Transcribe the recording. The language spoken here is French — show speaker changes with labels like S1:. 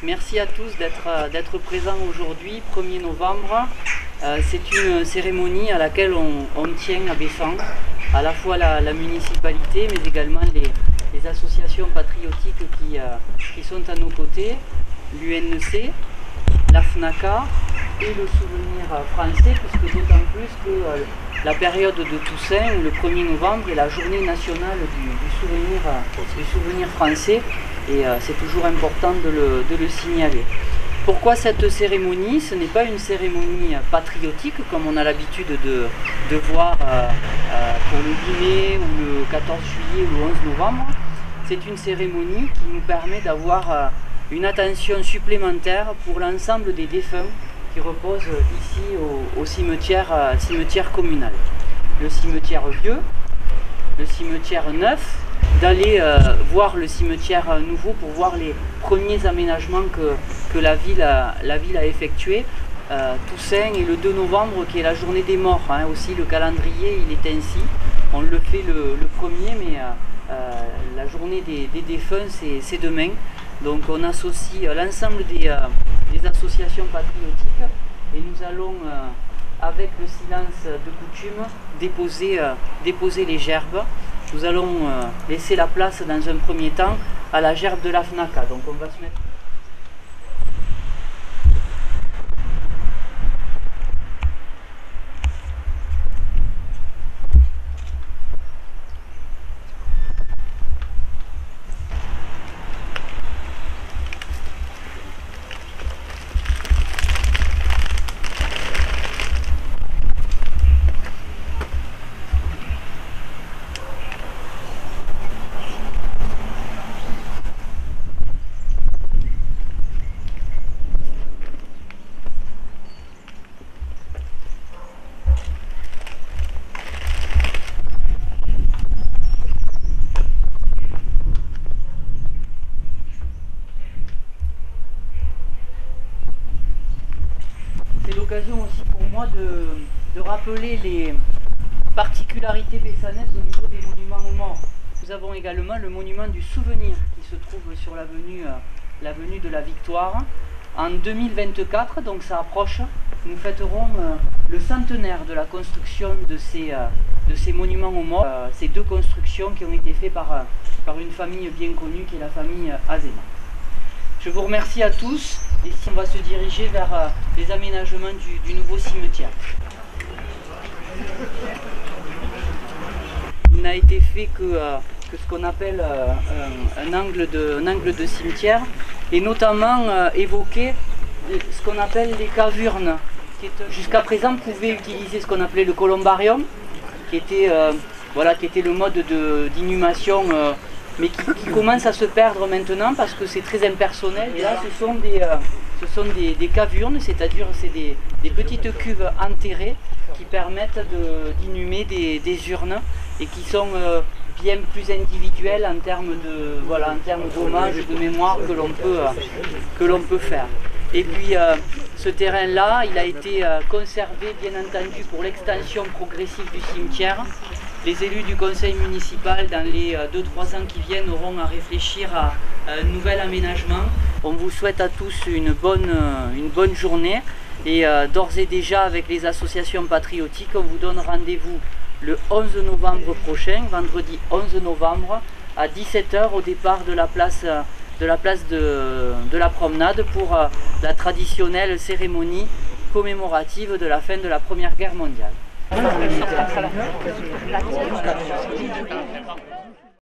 S1: Merci à tous d'être présents aujourd'hui, 1er novembre. C'est une cérémonie à laquelle on tient à Beffan, à la fois la municipalité, mais également les associations patriotiques qui sont à nos côtés, l'UNC, la FNACA et le Souvenir français, puisque d'autant plus que la période de Toussaint, le 1er novembre, est la journée nationale du souvenir français. Et c'est toujours important de le signaler. Pourquoi cette cérémonie? Ce n'est pas une cérémonie patriotique comme on a l'habitude de voir pour le 8 mai ou le 14 juillet ou le 11 novembre. C'est une cérémonie qui nous permet d'avoir une attention supplémentaire pour l'ensemble des défunts qui reposent ici au cimetière communal. Le cimetière vieux, le cimetière neuf, d'aller voir le cimetière nouveau pour voir les premiers aménagements que la ville a effectués. Toussaint et le 2 novembre qui est la journée des morts, hein, aussi le calendrier il est ainsi, on le fait le 1er, mais la journée des défunts c'est demain. Donc on associe l'ensemble des associations patriotiques et nous allons avec le silence de coutume déposer les gerbes. Nous allons laisser la place dans un premier temps à la gerbe de la FNACA. Donc on va se mettre... C'est l'occasion aussi pour moi de rappeler les particularités bessanaises au niveau des monuments aux morts. Nous avons également le monument du souvenir qui se trouve sur l'avenue de la Victoire. En 2024, donc ça approche, nous fêterons le centenaire de la construction de ces monuments aux morts. Ces deux constructions qui ont été faites par une famille bien connue qui est la famille Azema. Je vous remercie à tous et ici on va se diriger vers les aménagements du nouveau cimetière. Il n'a été fait que ce qu'on appelle un angle de cimetière et notamment évoquer ce qu'on appelle les cavurnes qui jusqu'à présent pouvaient utiliser ce qu'on appelait le columbarium qui était le mode d'inhumation mais qui commence à se perdre maintenant parce que c'est très impersonnel. Et là, ce sont des cavurnes, c'est-à-dire c'est des petites cuves enterrées qui permettent d'inhumer des urnes et qui sont bien plus individuelles en termes d'hommage, de mémoire que l'on peut faire. Et puis ce terrain-là, il a été conservé bien entendu pour l'extension progressive du cimetière. Les élus du conseil municipal, dans les 2-3 ans qui viennent, auront à réfléchir à un nouvel aménagement. On vous souhaite à tous une bonne journée et d'ores et déjà avec les associations patriotiques, on vous donne rendez-vous le 11 novembre prochain, vendredi 11 novembre, à 17 h au départ de la place de la promenade pour la traditionnelle cérémonie commémorative de la fin de la Première Guerre mondiale.